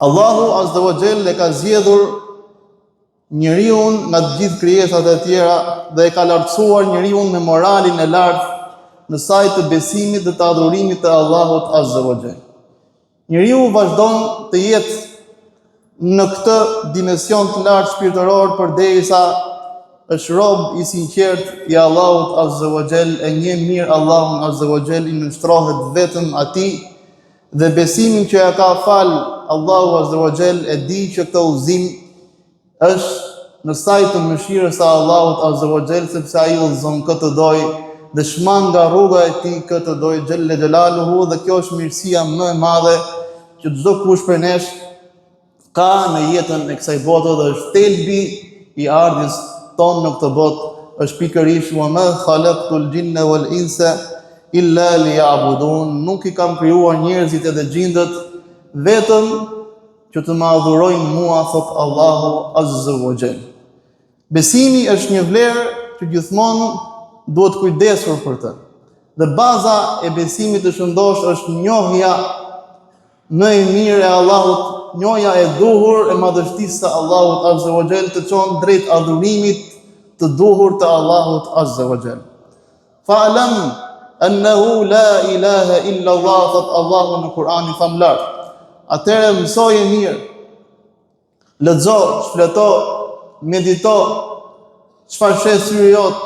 Allahu Azza wa Jall e ka zgjedhur njeriu nga të gjithë krijesat e tjera dhe e ka lartësuar njeriu me moralin e lartë në saj të besimit dhe të adhurimit të Allahut Azza wa Jall. Njeriu vazhdon të jetë në këtë dimension të lartë shpirtëror përderisa është rob i sinqert i Allahut Azza wa Jall, e njeh mirë Allahun Azza wa Jall, i nënshtrohet vetëm atij dhe besimin që ja ka fal Allahu Azza wa Jall, e di që këtë udhëzim është në saj të mëshirës së Allahut Azza wa Jall, sepse ai udhëzon këtë doj dhe shman nga rruga e tij këtë doj xhelle xhelaluhu, dhe kjo është mirësia më e madhe që çdo kush prej nesh ka në jetën e kësaj bote dhe është thelbi i ardhjes tonë në këtë botë, është pikërisht wa ma khalaqtul jinna wal insa illa liya'budun. Nuk i kam krijuar njerëzit edhe gjindët vetëm që të më adhurojnë mua, thot Allahu Azza wa Jall. Besimi është një vlerë që gjithmonë duhet kujdesur për të. Dhe baza e besimit të shëndosh është njohja më e mirë e Allahut, njohja e duhur e madhështisë së Allahut Azza wa Jall, të çon drejt adhurimit të duhur të Allahut Azza wa Jall. Fa'lam annahu la ilaha illa Allah, thot Allahu në Kur'anin famlar. Atëherë mësoje mirë, lexo, shfleto, medito, çfarë sheh syri jot,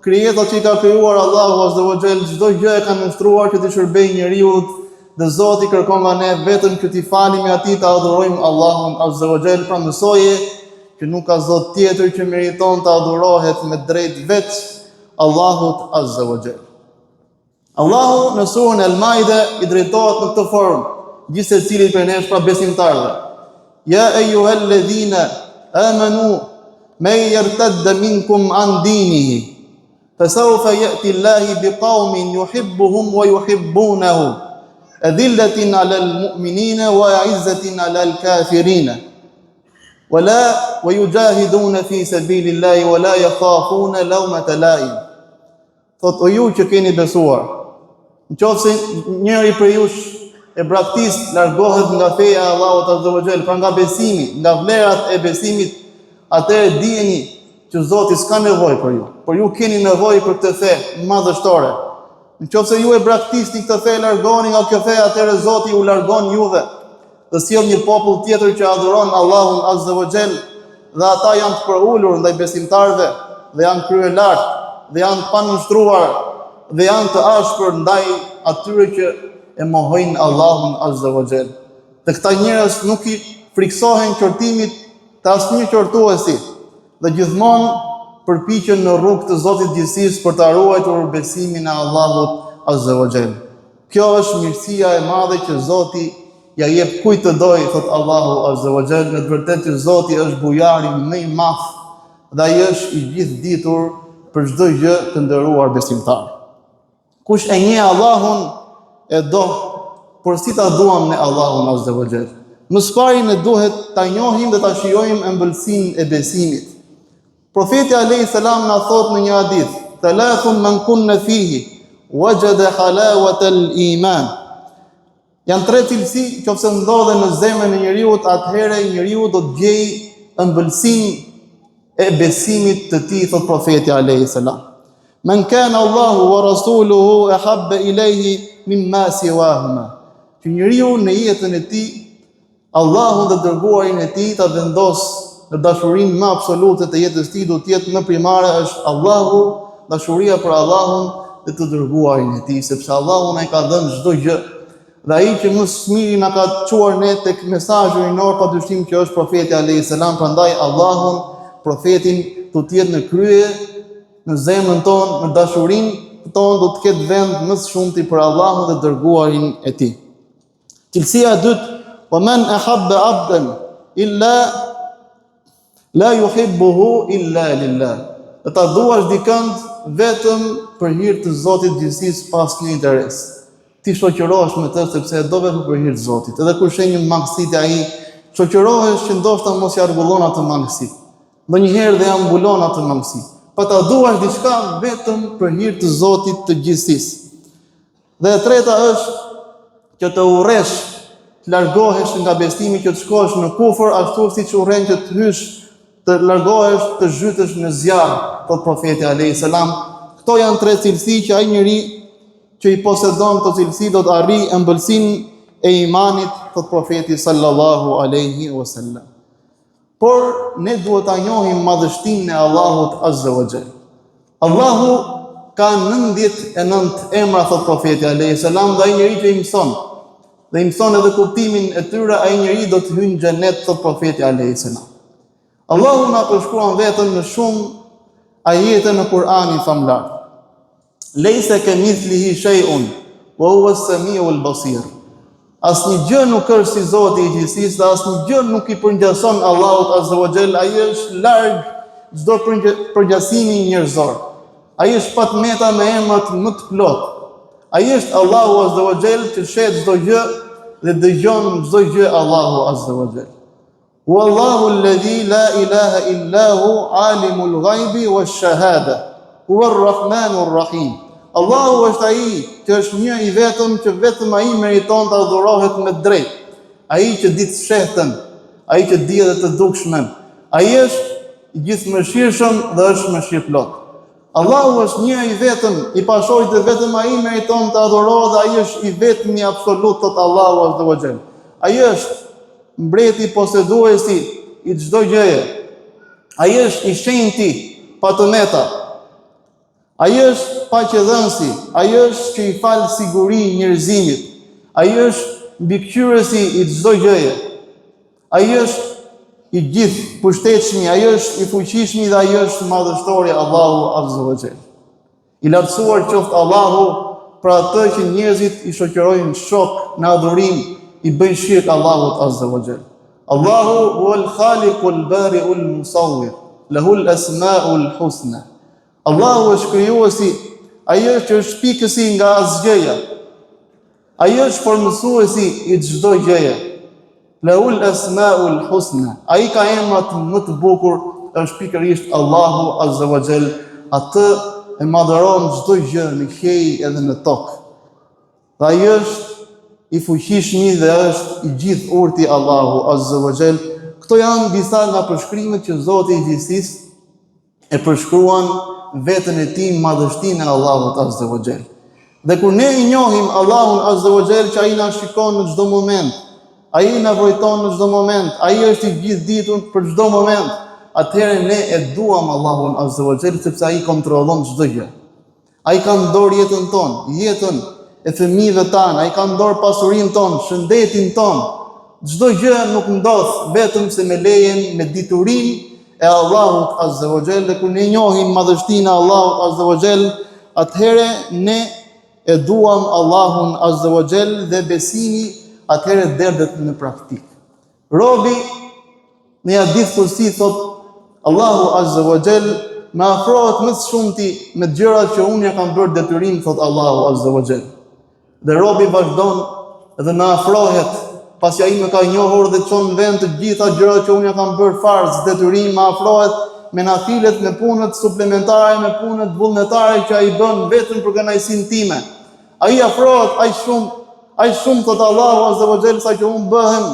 krijesat që i ka krijuar Allahu Azza wa Jall, çdo gjë e ka nënshtruar që të shërbejë njeriu, dhe Zoti kërkon nga ne vetëm që t'i falim e atij, të adhurojmë Allahun Azza wa Jall. Pra mësoje që nuk ka Zot tjetër që meriton të adhurohet me drejt veç Allahut Azza wa Jall. Allahu në surën Al-Maide i drejtohet në këtë formë gjithë secilit prej nesh, pra besimtarëve. Ja ayyuhalladhina amanu man yartadda minkum an dinihi fasawfa ya'ti Allahu biqaumin yuhibbuhum wa yuhibbunahu adillatin 'alal mu'minina wa 'izzatin 'alal kafirina wa yujahiduna fi sabilillahi wa la yakhafuna lawmata la'im. Thot, o ju që keni besuar, nëse njëri prej jush e braktis largohet nga feja e Allahut Azza wa Jall, pra nga besimi, nga vlerat e besimit, atëherë dijeni që Zoti s'ka nevojë për ju, por ju keni nevojë për këtë fe madhështore. Nëse ju e braktisni këtë fe, largoni nga kjo fe, atëherë Zoti u largon juve dhe sjell një popull tjetër që adhuron Allahun Azza wa Jall, dhe ata janë të përulur ndaj besimtarëve dhe janë krye lart dhe janë të panushtruar dhe janë të ashpër ndaj atyre që e mohojnë Allahun Azza wa Jall. Dhe këta njerëz nuk i friksohen qortimit të asnjë qortuesi dhe gjithmonë përpiqen në rrugë të Zotit gjithësisë për të ruajtur besimin e Allahut Azza wa Jall. Kjo është mirësia e madhe që Zoti ja jep kujt të doj, thot Allahu Azza wa Jall. Në të vërtetë që Zoti është bujari më i madh dhe ai është i gjithë ditur për çdo gjë, të nderuar besimtar. Kush e njeh Allahun e do, por si ta duam ne Allahun Azza wa Jall? Më së pari ne duhet ta njohim dhe ta shijojmë ëmbëlsinë e besimit. Profeti alayhis salam na thot në një hadith: "Thalathun man kunna fihi wajada halawatal iman." Janë tre cilësi që nëse ndodhen në zemrën e njeriu, atëherë njeriu do të gjejë ëmbëlsinë e besimit të tij, thot profeti alayhis salam. "Man kana Allahu wa rasuluhu ahabba ilayhi mimma siwahuma." Që njeriu në jetën e tij Allahun dhe dërguarin e tij ta vendos në dashurinë më absolute të jetës tij, do të jetë më primare është Allahu, dashuria për Allahun dhe të dërguarin e tij, sepse Allahu na ka dhënë çdo gjë. Dhe ai që më së miri na ka çuar ne tek mesazhi rinor, padyshim që është profeti alayhis salam. Prandaj Allahun, profetin, do të jetë në krye, në zemrën tonë, në dashurinë tonë do të ketë vend më së shumti për Allahun dhe dërguarin e tij. Cilësia e dytë: "Wa man ahabba 'abdan illa la yuhibbuhu illa lillah." Do ta duash dikënd vetëm për hir të Zotit gjithësisë, pa asnjë interes. Ti shoqërohesh me të sepse e do vetëm për hir të Zotit. Edhe kur shen një mangësi te ai, shoqërohesh që ndoshta mos ja rregullon atë mangësi. Ndonjëherë dhe ja mbulon atë mangësi. Pa ta duash diçka vetëm për hir të Zotit të gjithësisë. Dhe e treta është që të urresh të largohesh nga besimi që të shkosh në kufër, ashtu siç urren që të hysh, të largohesh, të zhytesh në zjarr, thot profeti alayhis salam. Këto janë tre cilësi që ai njeri që i posedon këto cilësi do të arrijë ëmbëlsinë e imanit, thot profeti sallallahu alaihi wasallam. Por ne duhet ta njohim madhështinë e Allahut azza wa jall. Allahu ka 99 emra, thot profeti alayhis salam, dhe ai njeri që i mëson dhe i mëson edhe kuptimin e tyre, ai njeri do të hyjë në xhenet, thot profeti alayhis salam. Allahu na përshkruan vetëm në shumë ajete në Kur'anin famlar. Lejse kemithlihi shay'un wa huwa as-sami'u al-basir. Asnjë gjë nuk është si Zoti i gjithësisë, dhe asnjë gjë nuk i përngjason Allahut azza wa jall. Ai është larg çdo përngjasimi njerëzor. Ai është patmeta me emrat më të plot. Ai është Allahu azza wa jall që shet çdo gjë dhe dëgjon çdo gjë Allahu azza wa jall. Wallahu alladhi la ilaha illa hu alimul ghaibi wash-shahada huwa ar-rahmanur rahim. Allahu është ai që është një i vetëm, që vetëm ai meriton të adhurohet me drejt. Ai që di të shehtën, ai që di edhe të dukshmen. Ai është i gjithëmëshirshëm dhe është mëshirëplot. Allahu është një i vetëm, i pashojtë dhe vetëm ai meriton të adhurohet, dhe ai është i vetmi i absolut, thot Allahu azza wa jall. Ai është mbreti poseduesi i çdo gjëje. Ai është i shenjti pa të meta. Ai është paqëdhënësi, ai është që i fal siguri njerëzimit. Ai është mbikëqyrësi i çdo gjëje. Ai është i gjithë pushtetshmi, ai është i fuqishmi dhe ai është madhështori Allahu azza wa jall. I lartësuar qoftë Allahu për atë që njerëzit i shoqërojnë shok në adhurim, i bëjnë shirk Allahut azza wa jall. Allahu huwal khaliqul bari'ul musawwir, lahul asma'ul husna. Allahu është krijuesi, ai është që është pikësi nga asgjëja. Ai është formësuesi i çdo gjëje. Lahul asma'ul husna. Ai ka emrat më të bukur, është pikërisht Allahu azza wa jall. Atë e madhëron çdo gjë në qiell edhe në tokë. Dhe ai është i fuqishmi dhe është i gjithë urti Allahu azza wa jall. Këto janë disa nga përshkrimet që Zoti i gjithësisë e përshkruan vetën e tij, madhështinë e Allahut azza wa jall. Dhe kur ne i njohim Allahun azza wa jall, që ai na shikon në çdo moment, ai na vojton në çdo moment, ai është i gjithë ditur për çdo moment, atëherë ne e duam Allahun azza wa jall, sepse ai kontrollon çdo gjë. Ai ka në dorë jetën tonë, jetën e fëmijëve tanë, ai ka në dorë pasurinë tonë, shëndetin tonë. Çdo gjë nuk ndodh vetëm se me lejen, me diturinë e Allahut azza wa jall. Dhe kur ne njohim madhështinë e Allahut azza wa jall, atëherë ne e duam Allahun azza wa jall dhe besimi atëherë derdhet në praktik. Robi në hadith kursi thot Allahu azza wa jall, më afrohet më shumti me gjërat që unë ja kam bërë detyrim, thot Allahu azza wa jall. Dhe robi vazhdon dhe na afrohet, pasi ai më ka njohur dhe çon në vend të gjitha gjërat që unë ja kam bërë farz detyrim, më afrohet me nafilet, me punët suplementare, me punët vullnetare që ai bën vetëm për kënaqësinë time. Ai afrohet aq shumë thot Allahu azza wa jall, sa që unë bëhem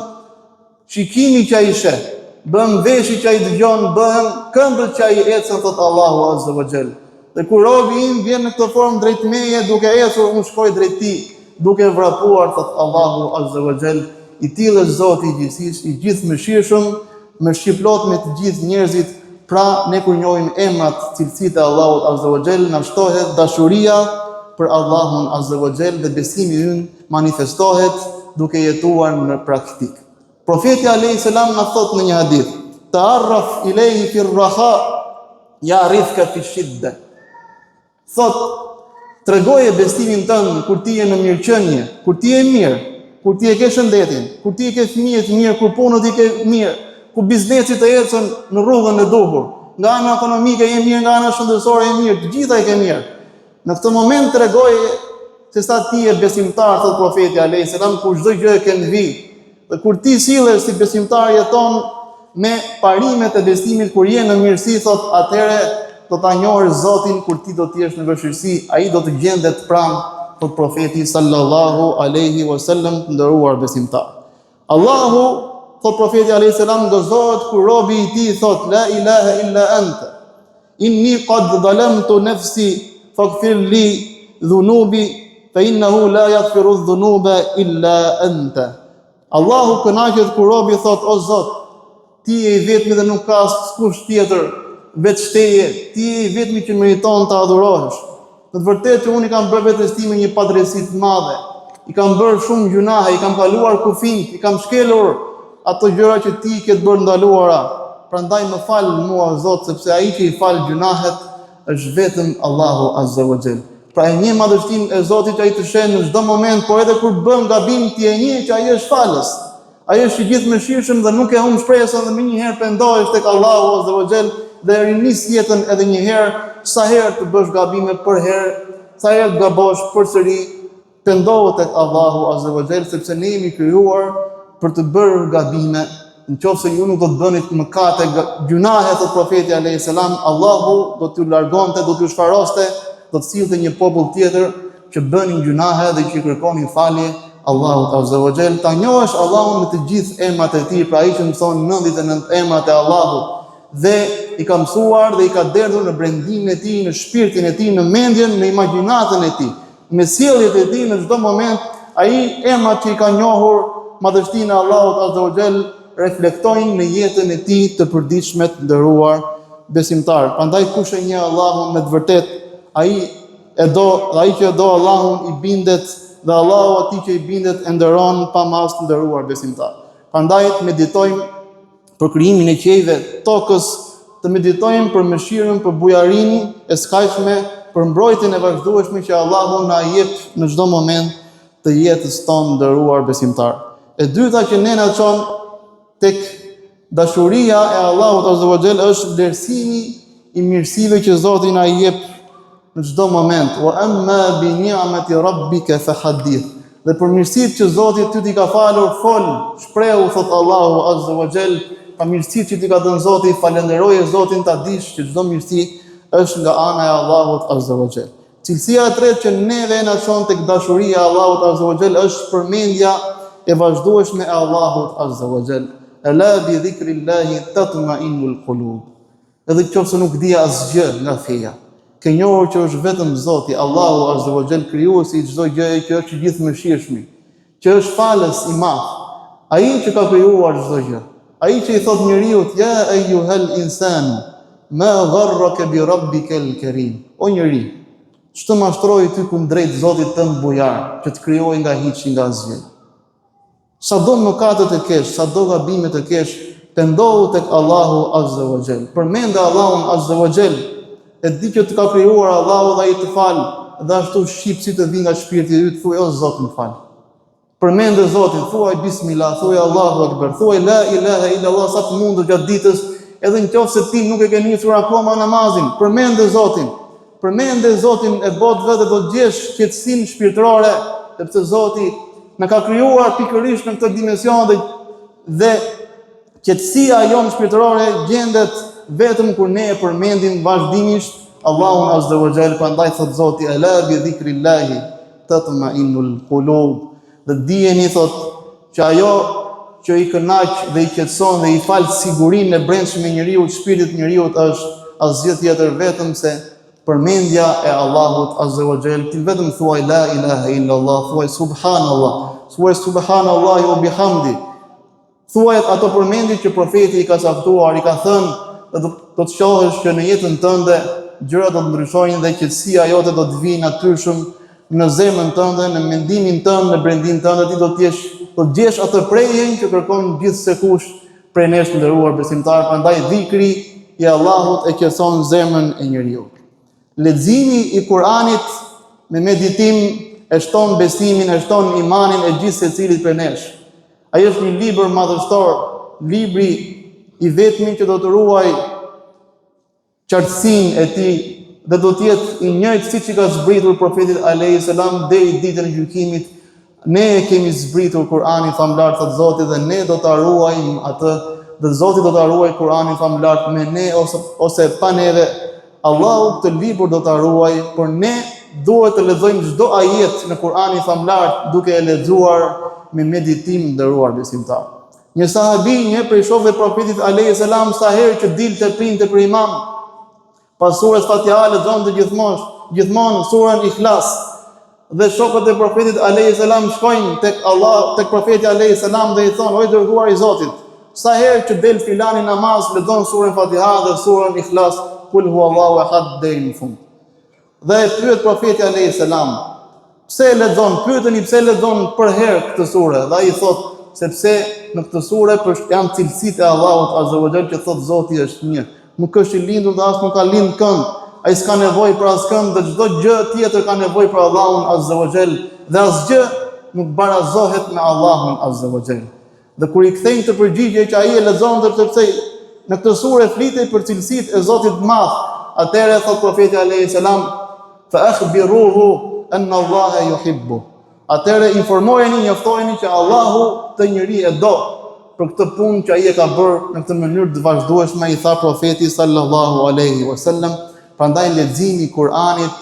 shikimi që ai sheh, bëhem veshi që ai dëgjon, bëhem këmbët që ai ecën, thot Allahu azza wa jall. Dhe kur robi im vjen në këtë formë drejt meje, duke ecur, unë shkoj drejt tij, duke vrapuar, thot Allahu azza wa jall. I tillë është Zoti i gjithësisë, i gjithëmëshirshëm, mëshirëplot me të gjithë njerëzit. Pra, ne kur njohim emrat, cilësitë e Allahut azza wa jall, na shtohet dashuria për Allahun azza wa jall dhe besimi ynë manifestohet duke jetuar në praktik. Profeti alayhis salam na thot në një hadith: "Ta'arraf ilayhi fi ar-raha ya'rifka fi shidda." Thot, tregoje besimin tënd kur ti je në mirëqenie, kur ti je mirë, kur ti e ke shëndetin, kur ti e ke fëmijët mirë, kur punët i ke mirë, kur biznesi të ecën në rrugën e duhur, nga ana ekonomike je mirë, nga ana shëndetësore je mirë, të gjitha i ke mirë. Në këtë moment tregoje se sa ti je besimtar, thot profeti alayhis salam, kur çdo gjë e ke në vijë. Dhe kur ti sillesh si besimtar, jeton me parimet e besimit, kur je në mirësi, thot, atëherë do ta njohësh Zotin kur ti do të jesh në vështirësi, ai do të gjendet pranë, thot profeti sallallahu alaihi wasallam, nderuar besimtar. Allahu, thot profeti alayhis salam, gëzohet kur robi i tij thot la ilaha illa anta inni qad zalamtu nafsi faghfir li dhunubi fa innahu la yaghfiru dhunuba illa anta. Allahu kënaqet kur robi thot o Zot, ti je i vetmi dhe nuk ka askush tjetër veç teje, ti je i vetmi që meriton të adhurohesh. Në të vërtetë që unë i kam bërë vetes time një padrejti të madhe, i kam bërë shumë gjunahe, i kam kaluar kufin, i kam shkelur ato gjëra që ti ke bërë ndaluara. Prandaj më fal mua Zot, sepse ai që i fal gjunahet është vetëm Allahu Azza wa Jall. Pra e një madhështinë e Zotit që ai të sheh në çdo moment, por edhe kur bën gabim ti e njeh që ai është falës. Ai është i gjithëmëshirshëm dhe nuk e humb shpresën dhe më një herë pendohesh tek Allahu Azza wa Jall dhe rinis jetën edhe një herë, sa herë të bësh gabime për herë, sa herë të gabosh përsëri, pendohu tek Allahu Azza wa Jall, sepse ne jemi krijuar për të bërë gabime. Nëse ju nuk do të bëni mëkate, gjunahe, thot profeti alayhis salam, Allahu do t'ju largonte, do t'ju shfaroste, do të sillte një popull tjetër që bënin gjunahe dhe që kërkonin falje Allahut Azza wa Jall. Ta njohësh Allahun me të gjithë emrat e tij, pra ai që mëson 99 emrat e Allahut dhe i ka mësuar dhe i ka derdhur në brendimin e tij, në shpirtin e tij, në mendjen, në imagjinatën e tij, me sjelljet e tij në çdo moment. Ai emrat që i ka njohur, madhështinë e Allahut Azza wa Jall, reflektojnë në jetën e tij të përditshme të nderuar besimtar. Prandaj kush e njeh Allahun me të vërtetë, ai e do, dhe ai që e do Allahun i bindet dhe Allahu atij që i bindet e nderon pa mas të nderuar besimtar. Prandaj të meditojmë për krijimin e qiejve, tokës, të meditojmë për mëshirën, për bujarinë e skajshme, për mbrojtjen e vazhdueshme që Allahu na jep në çdo moment të jetës tonë nderuar besimtar. E dyta që ne na çon tek dashuria e Allahut Azza wa Jall është vlerësimi i mirësive që Zoti na i jep në çdo moment. Wa amma bi ni'mati rabbika fahaddith. Dhe për mirësitë që Zoti ty t'i ka falur, fol, shprehu, thot Allahu Azza wa Jall, pa mirësitë që t'i ka dhënë Zoti, falenderoje Zotin, ta dish që çdo mirësi është nga ana e Allahut Azza wa Jall. Cilësia e tretë që neve na çon tek dashuria e Allahut Azza wa Jall është përmendja e vazhdueshme e Allahut Azza wa Jall. Ala bi dhikrillahi tatma'innul qulub. Edhe nëse nuk di asgjë nga feja, ke njohur që është vetëm Zoti, Allahu Azza wa Jall, krijuesi i çdo gjëje, që është i gjithëmëshirshëm, që është falës i madh, ai që ka krijuar çdo gjë, ai që i thot njeriu ya ayyuhal insan ma gharraka bi rabbikal karim. O njeri, ç'të mashtroi ty kundrejt Zotit tënd bujar, që të krijoi nga hiçi, nga asgjë. Sa do mëkate të kesh, sa do gabime të kesh, pendohu tek Allahu Azza wa Jall. Përmende Allahun Azza wa Jall, e di që të ka krijuar Allahu dhe ai të fal, dhe ashtu shqipsi të vi nga shpirti i yt, thuaj o Zot më fal. Përmende Zotin, thuaj bismillah, thuaj Allahu Akbar, thuaj la ilaha illa Allah sa të mundur gjatë ditës, edhe nëse ti nuk e ke nisur akoma namazin, përmende Zotin. Përmende Zotin e botëve dhe do të gjesh qetësinë shpirtërore, sepse Zoti na ka krijuar pikërisht në këtë dimension dhe qetësia jonë shpirtërore gjendet vetëm kur ne e përmendim vazhdimisht Allahun Azza wa Jall. Prandaj thot Zoti ala bi dhikrillahi tatma'innul qulub. Dhe dijeni thot që ajo që i kënaq dhe i qetëson dhe i fal sigurinë e brendshme njeriu, shpirtit njeriu është asgjë tjetër vetëm se përmendja e Allahut Azza wa Jall. Ti vetëm thuaj la ilaha illa Allah, thuaj subhanallah, thuaj subhanallahi wa bihamdi. Thuaj ato përmendje që profeti i ka caktuar, i ka thënë, dhe do të shohësh që në jetën tënde gjërat do të ndryshojnë dhe qetësia jote do të vijë natyrshëm në zemrën tënde, në mendimin tënd, në brendin tënd, ti do të gjesh atë prejen që kërkon gjithsekush prej nesh të nderuar besimtar. Prandaj dhikri i Allahut e qetëson zemrën e njeriu. Leximi i Kuranit me meditim e shton besimin, e shton imanin e gjithë secilit prej nesh. Ai është një libër madhështor, libri i vetmi që do të ruaj qartësinë e tij dhe do të jetë i njëjtë siç i ka zbritur profetit alayhis salam deri ditën e gjykimit. Ne e kemi zbritur Kur'anin famlar, thot Zoti, dhe ne do ta ruajmë atë, dhe Zoti do ta ruajë Kur'anin famlar me ne ose pa neve. Allahu këtë libër do ta ruajë, por ne duhet të lexojmë çdo ajet në Kur'anin famlar duke e lexuar me meditim nderuar besimtar. Një sahabi, një prej shokëve të profetit alayhis salam, sa herë që dilte printe për imam, pas surës Fatiha lexonte gjithmonë surën Ikhlas. Dhe shokët e profetit alayhis salam shkojnë tek Allah, tek profeti alayhis salam dhe i thonë: "O i dërguar i Zotit, sa herë që del filani namaz lexon surën Fatiha dhe surën Ikhlas, kul huwallahu ahad deri në fund." Dhe e pyet profeti alayhis salam: "Pse lexon? Pyeteni pse lexon për herë këtë sure?" Dhe ai i thotë: "Sepse në këtë sure janë cilësitë e Allahut azza wa jall që thotë Zoti është një. Nuk është i lindur dhe as nuk ka lind kënd. Ai s'ka nevojë për askënd dhe çdo gjë tjetër ka nevojë për Allahun azza wa jall dhe asgjë nuk barazohet me Allahun azza wa jall." Dhe kur i kthejnë të përgjigje që ai e lexonte sepse në këtë sure flitej për cilësitë e Zotit të Madh, atëherë thot profeti alayhis salam: "Fa akhbiruhu anna Allaha yuhibbu." Atëherë informojeni, njoftojeni që Allahu të njëri e do për këtë punë që ai e ka bërë në këtë mënyrë të vazhdueshme, i tha profeti sallallahu alaihi wasallam. Prandaj leximi i Kur'anit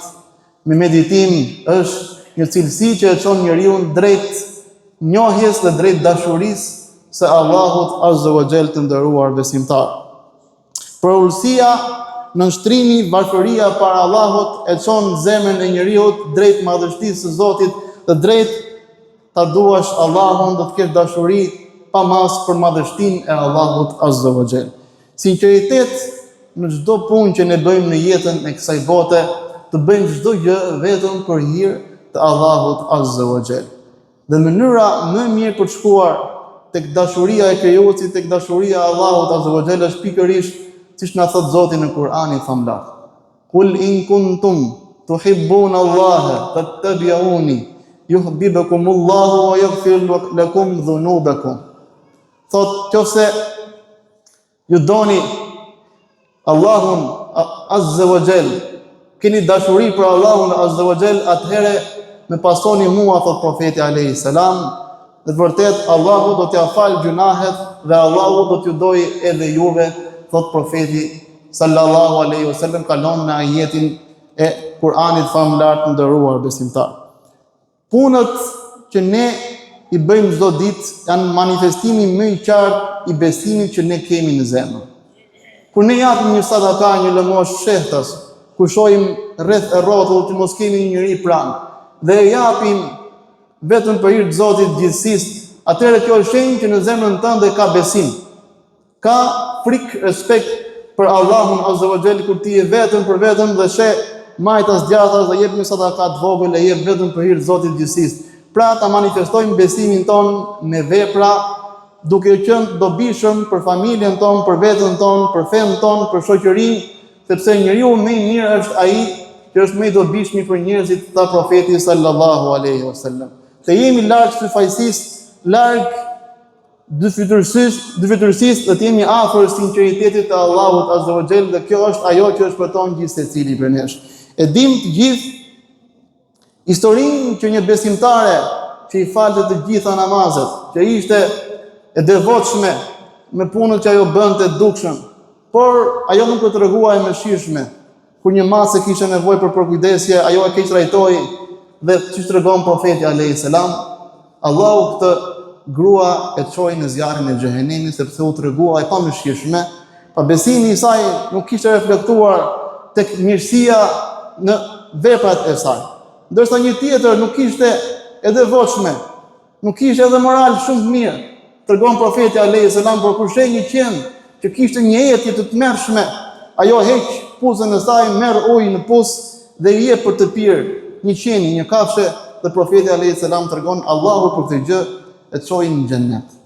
me meditim është një cilësi që e çon njeriu drejt njohjes dhe drejt dashurisë së Allahut azza wa jall të nderuar besimtar. Përullësia, nënshtrimi, varfëria para Allahut e çon zemrën e njeriu drejt madhështisë së Zotit dhe drejt ta duash Allahun dhe të kesh dashuri pa mas për madhështinë e Allahut azza wa jall. Sinqeritet në çdo punë që ne bëjmë në jetën e kësaj bote, të bëjmë çdo gjë vetëm për hir të Allahut azza wa jall. Dhe mënyra më e mirë për të shkuar tek dashuria e krijuesit, tek dashuria e Allahut azza wa jall është pikërisht siç na thot Zoti në Kur'anin famlar. Kul in kuntum tuhibbuna Allaha fattabi'uni yuhibbukumullahu wa yaghfir lakum dhunubakum. Thot, nëse ju doni Allahun azza wa jall, keni dashuri për Allahun azza wa jall, atëherë me pasoni mua, thot profeti alayhis salam, dhe vërtet Allahu do t'ja fal gjunahet dhe Allahu do t'ju doj edhe juve, thot profeti sallallahu alaihi wasallam, kalon në ajetin e Kur'anit famlar të nderuar besimtar. Punët që ne i bëjmë çdo ditë janë manifestimi më i qartë i besimit që ne kemi në zemër. Kur ne japim një sadaka, një lëmosh shehtas, kur shohim rreth e rrotullt që mos kemi një njerëz pranë dhe e japim vetëm për hir të Zotit gjithësisë, atëherë kjo është shenjë që në zemrën tënde ka besim. Ka frikë, respekt për Allahun azza wa jall kur ti je vetëm për vetëm dhe sheh majtas djathtas dhe jep një sadaka të vogël e jep vetëm për hir të Zotit gjithësisë. Pra ta manifestojmë besimin ton me vepra, duke qenë dobishëm për familjen ton, për veten ton, për fen ton, për shoqërinë, sepse njeriu më i mirë është ai që është më i dobishëm për njerëzit, tha profeti sallallahu alaihi wasallam. Të jemi larg syfajsisë, larg dyfytyrësisë, dhe të jemi afër sinqeritetit të Allahut azza wa jall, dhe kjo është ajo që shpëton gjithë secili prej nesh. E dim të gjithë historinë që një besimtare që i falte të gjitha namazet, që ishte e devotshme me punët që ajo bënte dukshëm, por ajo nuk e treguaj me shishme. Kur një masë kishte nevojë për përkujdesje, ajo e keq trajtoi dhe siç tregon profeti alayhis salam, Allahu këtë grua e çoi në zjarrin e xhehenemit sepse u tregua e pamëshirshme, pa besimi i saj nuk kishte reflektuar tek mirësia në veprat e saj. Ndërsa një tjetër nuk ishte e devotshme, nuk ishte edhe moral shumë të mirë. Tregon profeti alayhis salam për kushej një qen që kishte një etje të tmerrshme, ajo heq puzën e saj, merr ujë në puzë dhe i jep për të pirë një qeni, një kafshë, dhe profeti alayhis salam tregon Allahu për këtë gjë e çoi në xhennet.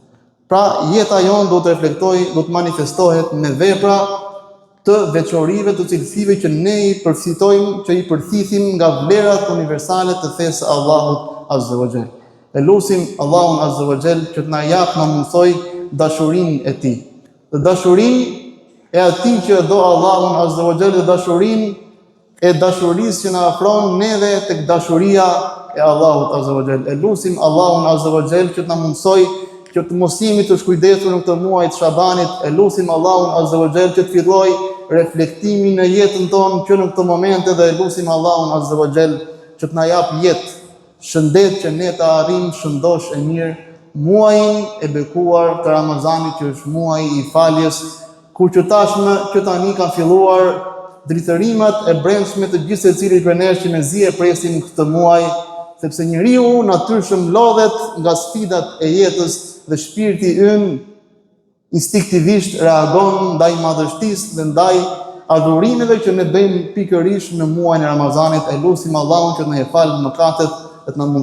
Pra jeta jonë do të reflektojë, do të manifestohet me vepra të veçorive, të cilësive që ne i përfitojmë, që i përthithim nga vlerat universale të fesë Allahut azza wa jall. E lutim Allahun azza wa jall që të na jap na mundsoj dashurinë e tij. Dhe dashurinë e atij që do Allahun azza wa jall, dhe dashurinë e dashurisë që na afron neve tek dashuria e Allahut azza wa jall. E lutim Allahun azza wa jall që të na mundsoj që të mos jemi të shkujdesur në këtë muaj të Shabanit. E lutim Allahun azza wa jall që të filloj reflektimi në jetën tonë që në këtë momente, dhe e lutim Allahun azza wa jall që të na jap jetë, shëndet që ne të arrijmë shëndosh e mirë muajin e bekuar të Ramazanit, që është muaji i faljes, kur që tashmë që tani ka filluar dritërimat e brendshme të gjithë secilit prej nesh që ne zi e presim këtë muaj, sepse njeriu natyrshëm lodhet nga sfidat e jetës dhe shpirti ynë instinktivisht reagon ndaj madhështisë dhe ndaj adhurimeve që ne bëjmë pikërisht në muajin e Ramazanit. E lutim Allahun që të na falë mëkatet, të na